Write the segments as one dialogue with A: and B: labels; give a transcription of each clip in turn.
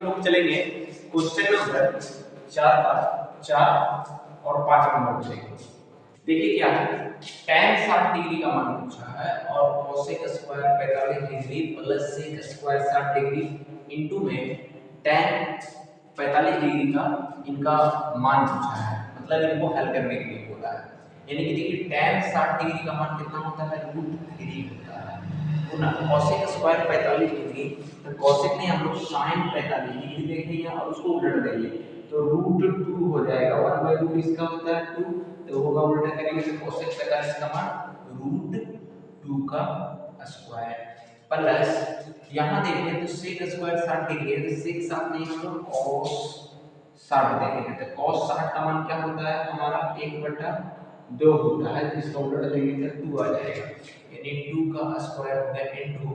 A: लोग चलेंगे question number 4 और 5 नंबर चलेंगे। देखिए क्या है, tan 60 डिग्री का मान पूछा है और cosec square 45 degree plus sec square 60 degree into में tan 45 डिग्री का इनका मान पूछा है, मतलब इनको हल करने के लिए बोला है। यानी कि देखिए tan 60 डिग्री का मान कितना होता है, √3 होता है गुना cosec स्क्वायर 45 डिग्री, तो cosec ने हम लोग sin 45 डिग्री देखेंगे और उसको उलट देंगे तो √2 हो जाएगा। 1/रूट इसका होता है 2, तो होगा उल्टा करेंगे तो cosec 45 का मान √2 का स्क्वायर प्लस यहाँ देखें तो sec स्क्वायर 60 डिग्री है, तो sec साथ नहीं हम लोग cos 60 देखेंगे तो cos 60 का मान क्या होता है हमारा 1/2 होता है, जिसका उलट देंगे तो 2 आ जाएगा, यानी 2 का स्क्वायर हो गया इनटू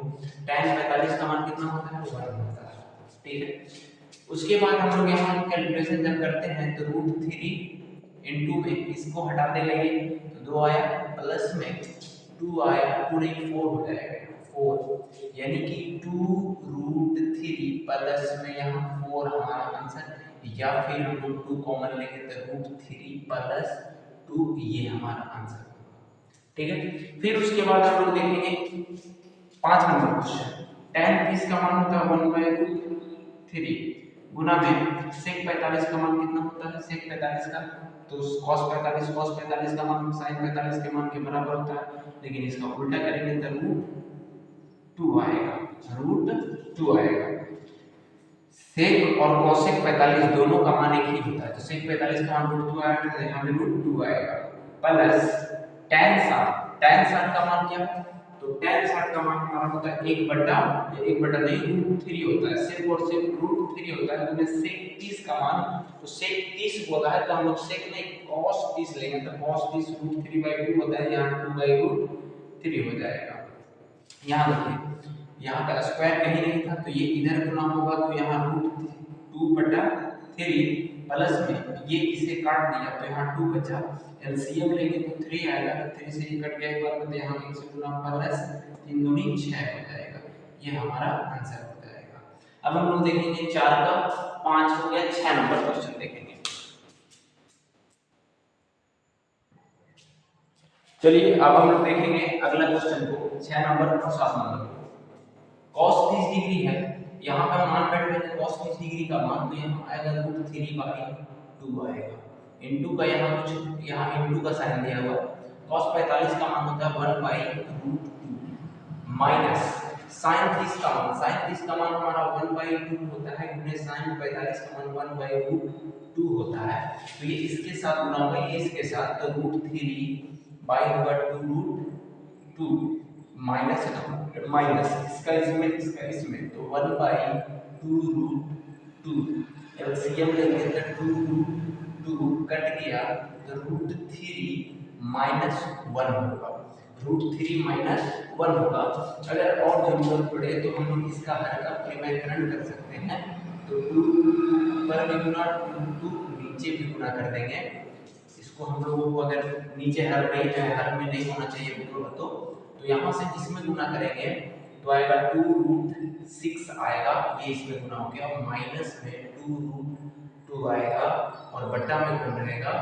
A: tan 45 का मान कितना होता है 1 होता है। ठीक है, उसके बाद हम लोग यहाँ कैलकुलेशन जब करते हैं तो √3 इनटू में इसको हटा देंगे तो 2 आया प्लस में 2 आया 2 नहीं 4 हो जाएगा 4, यानी कि 2√3 प्लस में यहाँ 4 हमारा आंसर, या फिर हम लोग 2 कॉमन लेंगे तो √3 प्लस 2 ये हमारा आंसर। ठीक है, फिर उसके बाद हम लोग देखेंगे 5 नंबर क्वेश्चन। tan 30 का मान होता है 1/√3 गुना में sec 45 का मान कितना होता है, sec 45 का तो cos 45 का मान sin 45 के मान के बराबर होता है, लेकिन इसका उल्टा करेंगे तो √2 आएगा, √2 आएगा। sec और cosec 45 दोनों का मान एक ही होता है, तो sec 45 का मान √2 आएगा तो यहाँ पे √2 आएगा प्लस tan 60 का मान क्या है, तो tan 60 का मान हमारा होता है 1 बटा नहीं √3 होता है, सिर्फ और सिर्फ √3 होता है, तो sec 30 का मान तो sec 30 होता है तो हम लोग sec नहीं cos 30 लेंगे तो cos 30 √3/2 होता है, यहाँ 2/√3 हो जाएगा। यहाँ देखिए यहाँ का स्क्वायर कहीं नहीं था तो ये इधर गुना होगा तो यहाँ √2/3 प्लस में ये इसे काट दिया तो यहाँ 2 बचा, एलसीएम लेंगे तो 3 आएगा, तो 3 से ये कट गया एक बार में तो यहाँ 1 से गुना प्लस 3 दूनी 6 हो जाएगा, ये हमारा आंसर हो जाएगा। अब हम लोग देखेंगे 4 का 5 हो गया, 6 नंबर क्वेश्चन देखेंगे। चलिए अब हम लोग देखेंगे अगला क्वेश्चन को 6 नंबर और 7 नंबर को। cos 30 डिग्री है, यहाँ पर मान बैठ रहे हैं cos 30 डिग्री का मान तो यहाँ आएगा √3/2 आएगा, इनटू का यहाँ कुछ यहाँ इनटू का साइन दिया हुआ, cos 45 का मान होता है 1/√2 माइनस sin 30 का मान हमारा 1/2 होता है, गुने sin 45 का मान 1/√2 होता है, तो ये इसके साथ गुना होगा ये इसके साथ, तो √3/2 माइनस इसका इसमें तो 1/2√2 एलसीएम लेंगे तो 2 कट गया तो √3 - 1 होगा, √3 - 1 होगा। अगर और जरूरत पड़े तो हम लोग इसका हर का परिवर्तन कर सकते हैं, तो 2 ऊपर भी गुना 2 नीचे भी गुना कर देंगे, इसको हम लोगों को अगर नीचे हर में नहीं होना चाहिए तो यहाँ से इसमें गुना करेंगे तो आएगा 2√6 आएगा, ये इसमें गुना हो गया, और माइनस में 2√2 आएगा और बट्टा में गुना रहेगा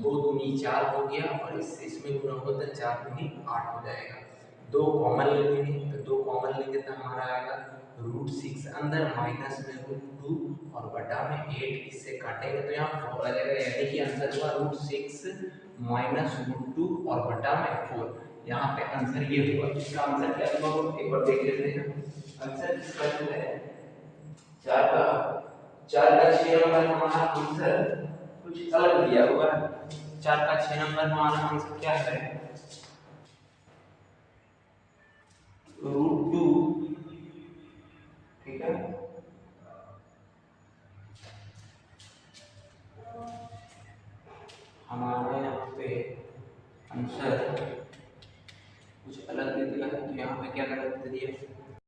A: 2 दूनी 4 हो गया, और इससे इसमें गुना होगा तो 4 दूनी 8 हो जाएगा। 2 कॉमन लेंगे तो 2 कॉमन लेंगे तो हमारा आएगा √6 अंदर माइनस में √2 और बटा में 8, इससे काटेंगे तो यहाँ 4 आ जाएगा, यानी कि आंसर हुआ √6 माइनस √2 और बटा में 4। यहाँ पे आंसर ये हुआ, इसका आंसर क्या होगा एक बार देख लेते हैं। आंसर इसका जो है 4 का 6 नंबर हमारा आंसर कुछ अलग दिया हुआ है। 4 का 6 नंबर हमारा आंसर क्या है, √2, ठीक है, हमारे यहाँ पे आंसर